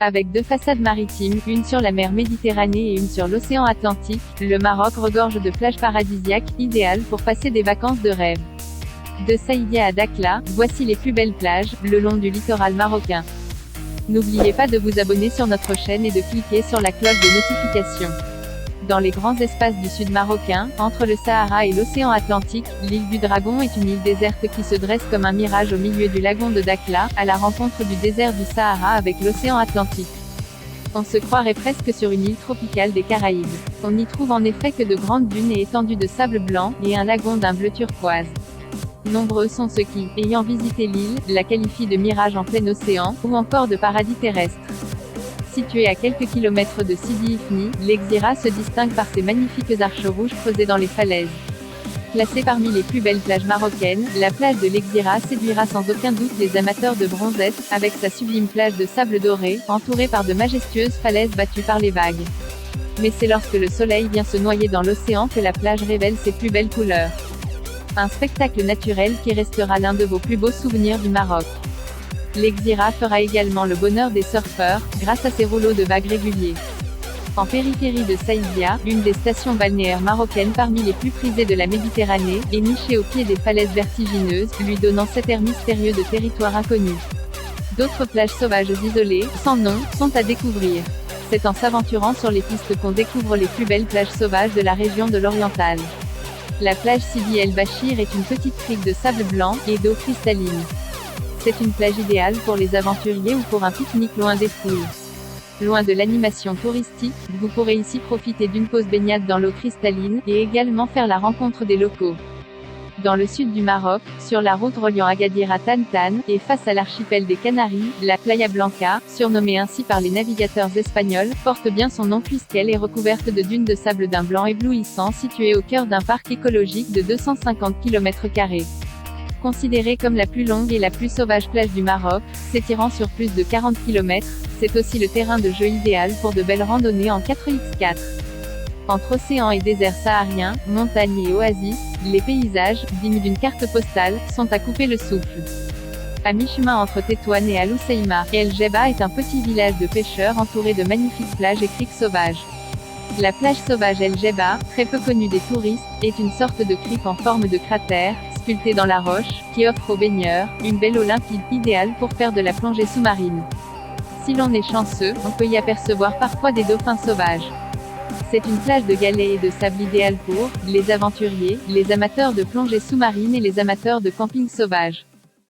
Avec deux façades maritimes, une sur la mer Méditerranée et une sur l'océan Atlantique, le Maroc regorge de plages paradisiaques, idéales pour passer des vacances de rêve. De Saïdia à Dakhla, voici les plus belles plages, le long du littoral marocain. N'oubliez pas de vous abonner sur notre chaîne et de cliquer sur la cloche de notification. Dans les grands espaces du sud marocain, entre le Sahara et l'océan Atlantique, l'île du Dragon est une île déserte qui se dresse comme un mirage au milieu du lagon de Dakhla, à la rencontre du désert du Sahara avec l'océan Atlantique. On se croirait presque sur une île tropicale des Caraïbes. On n'y trouve en effet que de grandes dunes et étendues de sable blanc, et un lagon d'un bleu turquoise. Nombreux sont ceux qui, ayant visité l'île, la qualifient de mirage en plein océan, ou encore de paradis terrestre. Située à quelques kilomètres de Sidi Ifni, l'Exira se distingue par ses magnifiques arches rouges creusées dans les falaises. Classée parmi les plus belles plages marocaines, la plage de l'Exira séduira sans aucun doute les amateurs de bronzette, avec sa sublime plage de sable doré, entourée par de majestueuses falaises battues par les vagues. Mais c'est lorsque le soleil vient se noyer dans l'océan que la plage révèle ses plus belles couleurs. Un spectacle naturel qui restera l'un de vos plus beaux souvenirs du Maroc. L'Exira fera également le bonheur des surfeurs, grâce à ses rouleaux de vagues réguliers. En périphérie de Saïdia, l'une des stations balnéaires marocaines parmi les plus prisées de la Méditerranée, est nichée au pied des falaises vertigineuses, lui donnant cet air mystérieux de territoire inconnu. D'autres plages sauvages isolées, sans nom, sont à découvrir. C'est en s'aventurant sur les pistes qu'on découvre les plus belles plages sauvages de la région de l'Oriental. La plage Sidi El Bachir est une petite crique de sable blanc, et d'eau cristalline. C'est une plage idéale pour les aventuriers ou pour un pique-nique loin des foules. Loin de l'animation touristique, vous pourrez ici profiter d'une pause baignade dans l'eau cristalline, et également faire la rencontre des locaux. Dans le sud du Maroc, sur la route reliant Agadir à Tantan, et face à l'archipel des Canaries, la Playa Blanca, surnommée ainsi par les navigateurs espagnols, porte bien son nom puisqu'elle est recouverte de dunes de sable d'un blanc éblouissant située au cœur d'un parc écologique de 250 km². Considérée comme la plus longue et la plus sauvage plage du Maroc, s'étirant sur plus de 40 km, c'est aussi le terrain de jeu idéal pour de belles randonnées en 4x4. Entre océan et désert saharien, montagnes et oasis, les paysages, dignes d'une carte postale, sont à couper le souffle. À mi-chemin entre Tétouan et Al-Hoceima, El Jebba est un petit village de pêcheurs entouré de magnifiques plages et criques sauvages. La plage sauvage El Jebba, très peu connue des touristes, est une sorte de crique en forme de cratère, sculptée dans la roche, qui offre aux baigneurs une belle eau limpide, idéale pour faire de la plongée sous-marine. Si l'on est chanceux, on peut y apercevoir parfois des dauphins sauvages. C'est une plage de galets et de sable idéale pour les aventuriers, les amateurs de plongée sous-marine et les amateurs de camping sauvage.